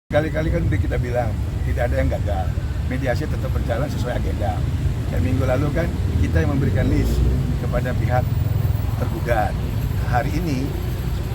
Kali-kali kan udah kita bilang, tidak ada yang gagal. Mediasi tetap berjalan sesuai agenda. Dan minggu lalu kan kita yang memberikan list kepada pihak tergugat. Hari ini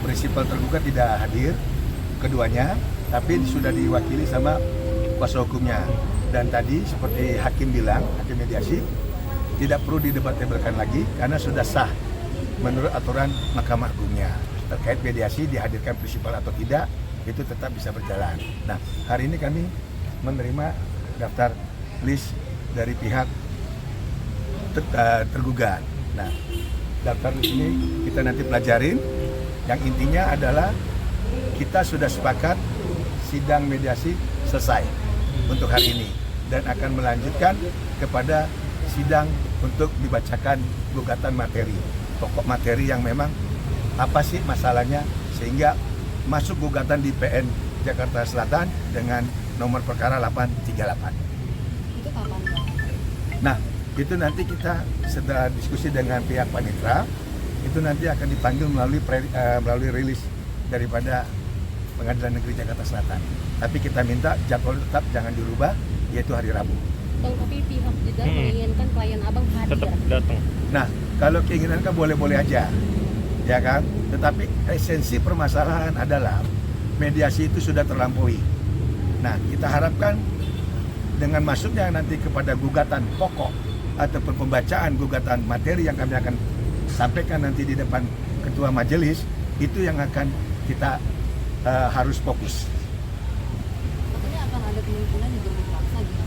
prinsipal tergugat tidak hadir, keduanya, tapi sudah diwakili sama kuasa hukumnya. Dan tadi seperti hakim bilang, hakim mediasi, tidak perlu didebat-debatkan lagi karena sudah sah menurut aturan Mahkamah Agungnya. Terkait mediasi dihadirkan prinsipal atau tidak, itu tetap bisa berjalan. Nah, hari ini kami menerima daftar list dari pihak tergugat. Nah, daftar list ini kita nanti pelajarin. Yang intinya adalah kita sudah sepakat sidang mediasi selesai untuk hari ini dan akan melanjutkan kepada sidang untuk dibacakan gugatan materi, pokok materi yang memang apa sih masalahnya sehingga masuk gugatan di PN Jakarta Selatan dengan nomor perkara 838. Itu kapan, Pak? Nah, itu nanti kita setelah diskusi dengan pihak panitra, itu nanti akan dipanggil melalui rilis daripada Pengadilan Negeri Jakarta Selatan. Tapi kita minta jadwal tetap jangan dirubah, yaitu hari Rabu. Bang, tapi pihak Jeddah menginginkan klien abang hadir. Tetap datang. Nah, kalau keinginan kan boleh-boleh aja, ya kan? Tetapi esensi permasalahan adalah mediasi itu sudah terlampaui. Nah, kita harapkan dengan masuknya nanti kepada gugatan pokok ataupun pembacaan gugatan materi yang kami akan sampaikan nanti di depan ketua majelis, itu yang akan kita harus fokus. Katanya akan ada kemungkinan dijemput paksa gitu.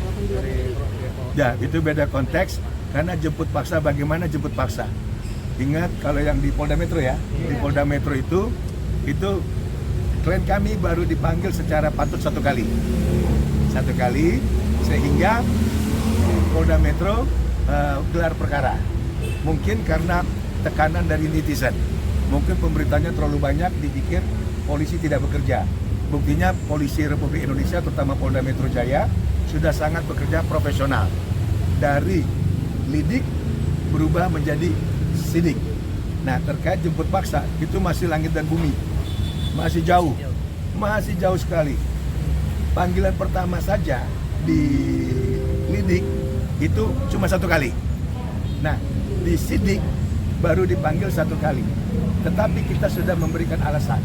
Walaupun belum diberi. Ya, itu beda konteks karena jemput paksa, bagaimana jemput paksa? Ingat kalau yang di Polda Metro ya, di Polda Metro itu klien kami baru dipanggil secara patut satu kali, sehingga Polda Metro gelar perkara. Mungkin karena tekanan dari netizen, mungkin pemberitanya terlalu banyak, dipikir polisi tidak bekerja. Buktinya polisi Republik Indonesia, terutama Polda Metro Jaya, sudah sangat bekerja profesional. Dari lidik berubah menjadi sidik. Nah, terkait jemput paksa itu masih langit dan bumi, masih jauh sekali. Panggilan pertama saja di lidik itu cuma satu kali. Nah, di sidik baru dipanggil satu kali. Tetapi kita sudah memberikan alasan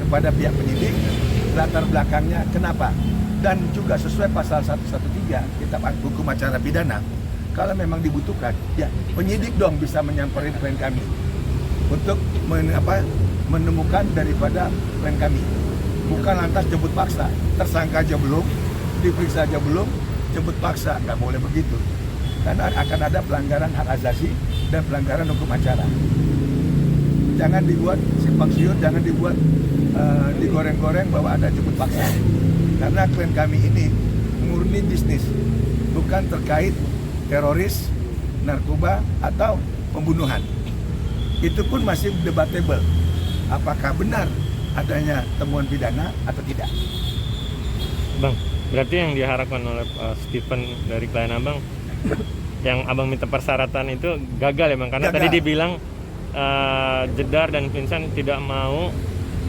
kepada pihak penyidik latar belakangnya kenapa, dan juga sesuai pasal 113 Kitab Hukum Acara Pidana. Kalau memang dibutuhkan, ya penyidik dong bisa menyamperin klien kami untuk menemukan daripada klien kami. Bukan lantas jemput paksa, tersangka aja belum, diperiksa aja belum, jemput paksa, nggak boleh begitu. Karena akan ada pelanggaran hak asasi dan pelanggaran hukum acara. Jangan dibuat simpang siur, jangan dibuat digoreng-goreng bahwa ada jemput paksa. Karena klien kami ini murni bisnis, bukan terkait teroris, narkoba, atau pembunuhan. Itu pun masih debatable. Apakah benar adanya temuan pidana atau tidak? Bang, berarti yang diharapkan oleh Stephen dari klien abang, yang abang minta persyaratan itu gagal ya bang? Karena Gagal. tadi dibilang Jeddah dan Vincent tidak mau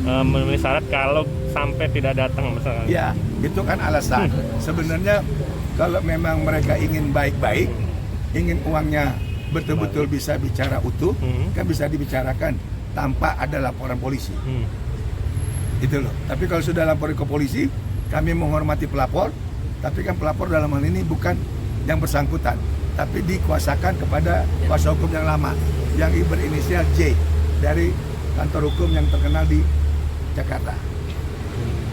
memenuhi syarat kalau sampai tidak datang misalnya. Ya, itu kan alasan. Sebenarnya kalau memang mereka ingin baik-baik, ingin uangnya betul-betul bisa bicara utuh, kan bisa dibicarakan tanpa ada laporan polisi. Itu loh. Tapi kalau sudah laporin ke polisi, kami menghormati pelapor, tapi kan pelapor dalam hal ini bukan yang bersangkutan, tapi dikuasakan kepada kuasa hukum yang lama, yang berinisial J, dari kantor hukum yang terkenal di Jakarta.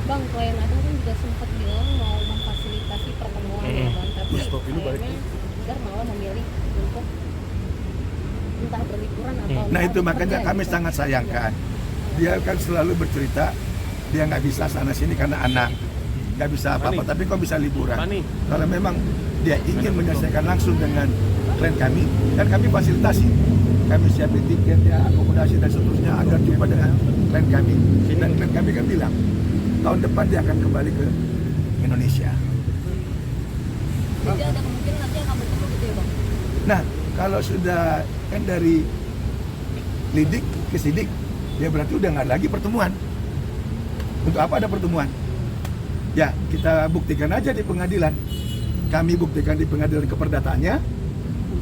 Bang, klien abang kan juga sempat bilang mau memfasilitasi pertemuan ya bang, tapi kayaknya Jeddah malah memilih untuk entah berliburan atau Nah itu makanya kami sangat sayangkan. Dia kan selalu bercerita dia nggak bisa sana sini karena anak, nggak bisa apa-apa. Tapi kok bisa liburan? Kalau memang dia ingin menyelesaikan langsung dengan klien kami, dan kami fasilitasi, kami siapin tiketnya, akomodasi dan seterusnya agar jumpa dengan klien kami. Dan klien kami kan bilang tahun depan dia akan kembali ke Indonesia. jadi ada kemungkinan nanti akan bertemu gitu ya bang? Nah, kalau sudah kan dari lidik ke sidik, ya berarti udah nggak lagi pertemuan. Untuk apa ada pertemuan? Ya, kita buktikan aja di pengadilan. Kami buktikan di pengadilan keperdataannya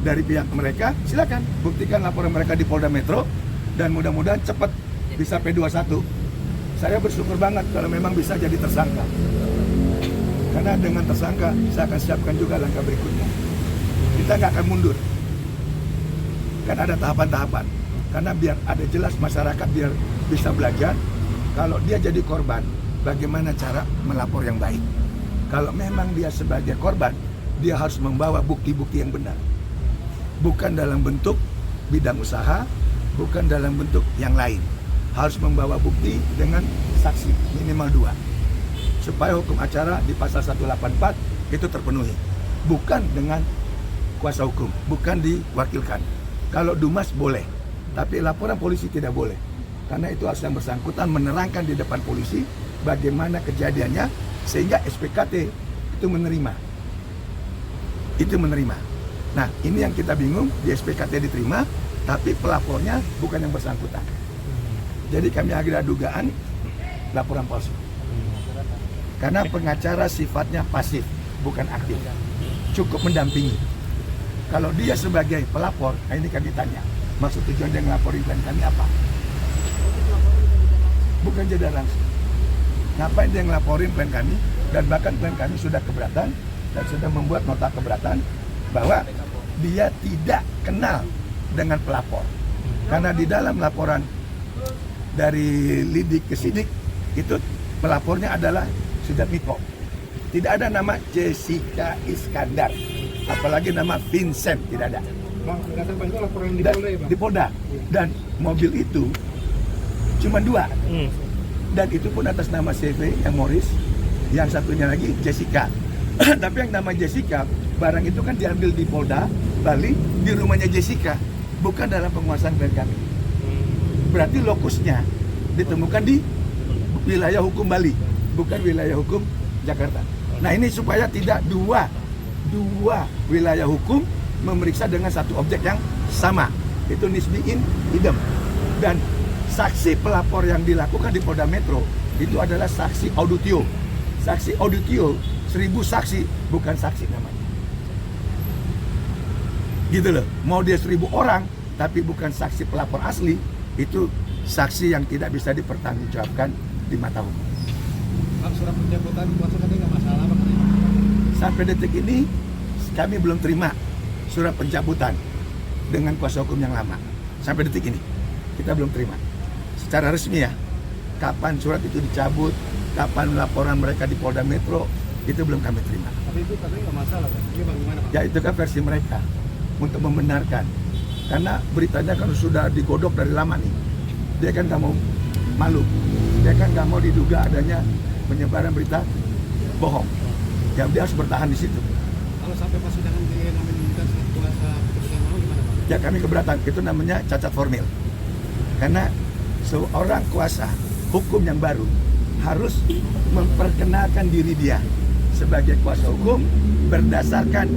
dari pihak mereka. Silakan buktikan laporan mereka di Polda Metro dan mudah-mudahan cepat bisa P21. Saya bersyukur banget kalau memang bisa jadi tersangka. Karena dengan tersangka saya akan siapkan juga langkah berikutnya. Kita nggak akan mundur. Kan ada tahapan-tahapan. Karena biar ada jelas masyarakat biar bisa belajar. Kalau dia jadi korban, bagaimana cara melapor yang baik. Kalau memang dia sebagai korban, dia harus membawa bukti-bukti yang benar. Bukan dalam bentuk bidang usaha, bukan dalam bentuk yang lain. Harus membawa bukti dengan saksi minimal 2. Supaya hukum acara di pasal 184 itu terpenuhi. Bukan dengan kuasa hukum, bukan diwakilkan. Kalau Dumas boleh, tapi laporan polisi tidak boleh. Karena itu harus yang bersangkutan menerangkan di depan polisi bagaimana kejadiannya sehingga SPKT itu menerima. Itu menerima. Nah, ini yang kita bingung, di SPKT diterima, tapi pelapornya bukan yang bersangkutan. Jadi kami ada dugaan laporan palsu. Karena pengacara sifatnya pasif, bukan aktif. Cukup mendampingi. Kalau dia sebagai pelapor, nah ini kami tanya, maksud tujuan dia ngelaporin klien kami apa? Bukan jadi langsung. Ngapain dia ngelaporin klien kami? Dan bahkan klien kami sudah keberatan dan sudah membuat nota keberatan bahwa dia tidak kenal dengan pelapor. Karena di dalam laporan dari lidik ke sidik itu pelapornya adalah Sujat Miko. Tidak ada nama Jessica Iskandar, apalagi nama Vincent, tidak ada. Bang, kata Bang itu laporan di Polda ya Bang? Di Polda. Dan mobil itu cuma 2. Dan itu pun atas nama CV yang Morris, yang satunya lagi Jessica. Tapi yang nama Jessica, barang itu kan diambil di Polda Bali, di rumahnya Jessica, bukan dalam penguasaan klien kami. Berarti lokusnya ditemukan di wilayah hukum Bali, bukan wilayah hukum Jakarta. Nah ini supaya tidak dua wilayah hukum memeriksa dengan satu objek yang sama. Itu nisbiin idem. Dan saksi pelapor yang dilakukan di Polda Metro itu adalah saksi auditio. Saksi auditio 1000 saksi, bukan saksi namanya. Gitu loh. Mau dia 1000 orang tapi bukan saksi pelapor asli, itu saksi yang tidak bisa dipertanggungjawabkan di mata hukum. Bang, surat pencabutan kuasa tadi nggak masalah Bang? Sampai detik ini kami belum terima surat pencabutan dengan kuasa hukum yang lama. Sampai detik ini kita belum terima secara resmi ya. Kapan surat itu dicabut, kapan laporan mereka di Polda Metro, itu belum kami terima. Tapi itu katanya nggak masalah Bang. Ini Bang gimana Bang? Ya itu kan versi mereka untuk membenarkan. Karena beritanya kan sudah digodok dari lama nih. Dia kan nggak mau malu. Dia kan nggak mau diduga adanya penyebaran berita bohong. Ya dia harus bertahan di situ. Kalau sampai persidangan dia meminta kuasa keputusan mau gimana Bang? Ya kami keberatan, itu namanya cacat formil. Karena seorang kuasa hukum yang baru harus memperkenalkan diri dia sebagai kuasa hukum berdasarkan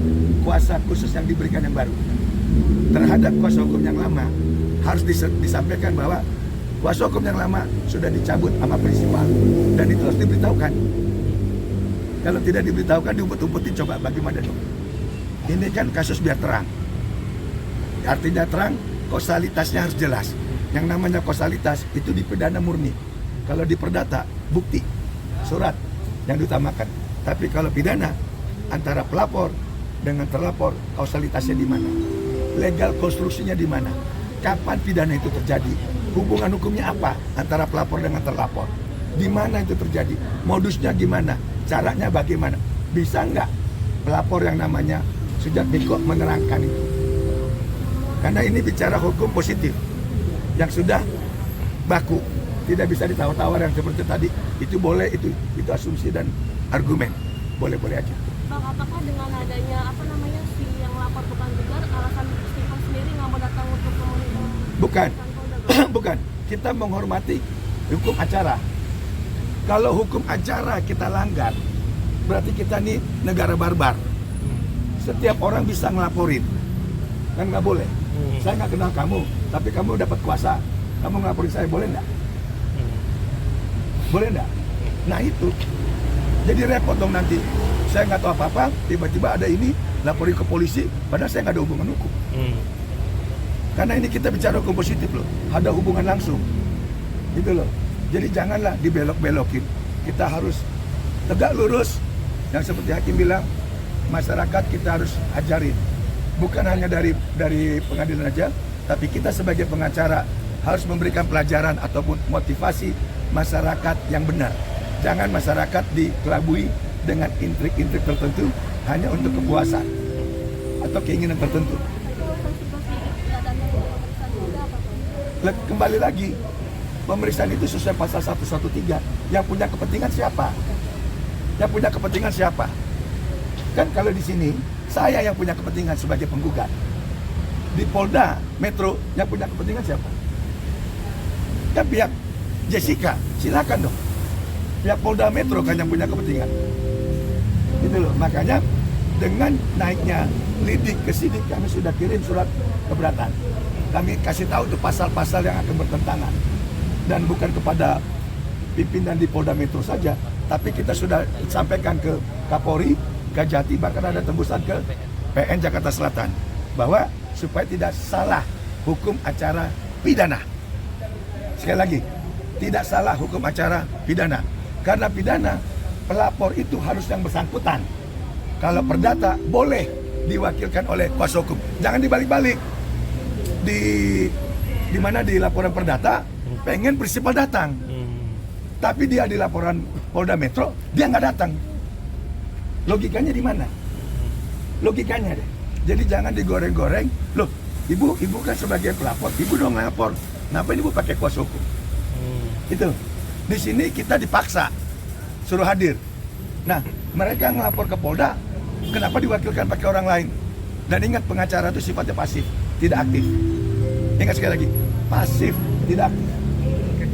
kuasa khusus yang diberikan yang baru. Terhadap kuasa hukum yang lama harus disampaikan bahwa kuasa hukum yang lama sudah dicabut sama prinsipal dan itu harus diberitahukan. Kalau tidak diberitahukan, diumpet-umpetin, coba bagaimana dong? Ini kan kasus biar terang. Artinya terang, kausalitasnya harus jelas. Yang namanya kausalitas itu di pidana murni. Kalau di perdata, bukti, surat yang diutamakan. Tapi kalau pidana, antara pelapor dengan terlapor, kausalitasnya di mana? Legal konstruksinya di mana? Kapan pidana itu terjadi? Hubungan hukumnya apa antara pelapor dengan terlapor? Di mana itu terjadi? Modusnya gimana? Caranya bagaimana? Bisa nggak pelapor yang namanya Sujat Miko menerangkan itu? Karena ini bicara hukum positif yang sudah baku, tidak bisa ditawar-tawar yang seperti tadi. Itu boleh, itu asumsi dan argumen, boleh-boleh aja. Bang, apakah dengan adanya si yang lapor bukan benar, alasan Stephen sendiri nggak mau datang untuk komunikasi? Bukan, bukan. Kita menghormati hukum acara. Kalau hukum acara kita langgar, berarti kita nih negara barbar. Setiap orang bisa ngelaporin, kan nggak boleh. Saya nggak kenal kamu, tapi kamu dapat kuasa, kamu ngelaporin saya, boleh nggak? Boleh nggak? Nah itu Jadi repot dong nanti. Saya nggak tahu apa-apa, tiba-tiba ada ini, lapori ke polisi, padahal saya nggak ada hubungan hukum. Karena ini kita bicara hukum positif loh, ada hubungan langsung. Gitu loh. Jadi janganlah dibelok-belokin. Kita harus tegak lurus. Yang seperti Hakim bilang, masyarakat kita harus ajarin. Bukan hanya dari pengadilan aja, tapi kita sebagai pengacara harus memberikan pelajaran ataupun motivasi masyarakat yang benar. Jangan masyarakat dikelabui dengan intrik-intrik tertentu hanya untuk kepuasan atau keinginan tertentu. Kembali lagi, pemeriksaan itu sesuai pasal 113. Yang punya kepentingan siapa? Yang punya kepentingan siapa? Kan kalau di sini, saya yang punya kepentingan sebagai penggugat. Di Polda Metro, yang punya kepentingan siapa? Kan pihak Jessica, silakan dong. Pihak Polda Metro kan yang punya kepentingan. Gitu loh, makanya dengan naiknya lidik ke sidik, kami sudah kirim surat keberatan. Kami kasih tahu tuh pasal-pasal yang akan bertentangan. Dan bukan kepada pimpinan di Polda Metro saja, tapi kita sudah sampaikan ke Kapolri, Kajati, bahkan ada tembusan ke PN Jakarta Selatan, bahwa supaya tidak salah hukum acara pidana. Sekali lagi, tidak salah hukum acara pidana. Karena pidana, pelapor itu harus yang bersangkutan. Kalau perdata, boleh diwakilkan oleh kuasa hukum. Jangan dibalik-balik. Di mana di laporan perdata, pengen prinsipal datang. Tapi dia di laporan Polda Metro, dia nggak datang. Logikanya di mana? Logikanya deh. Jadi jangan digoreng-goreng. Loh, ibu kan sebagai pelapor, ibu dong lapor. Kenapa ibu pakai kuasa hukum? Itu. Di sini kita dipaksa suruh hadir. Nah, mereka ngelapor ke Polda, kenapa diwakilkan pakai orang lain? Dan ingat, pengacara itu sifatnya pasif, tidak aktif. Ingat sekali lagi, pasif, tidak aktif.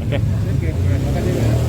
Oke.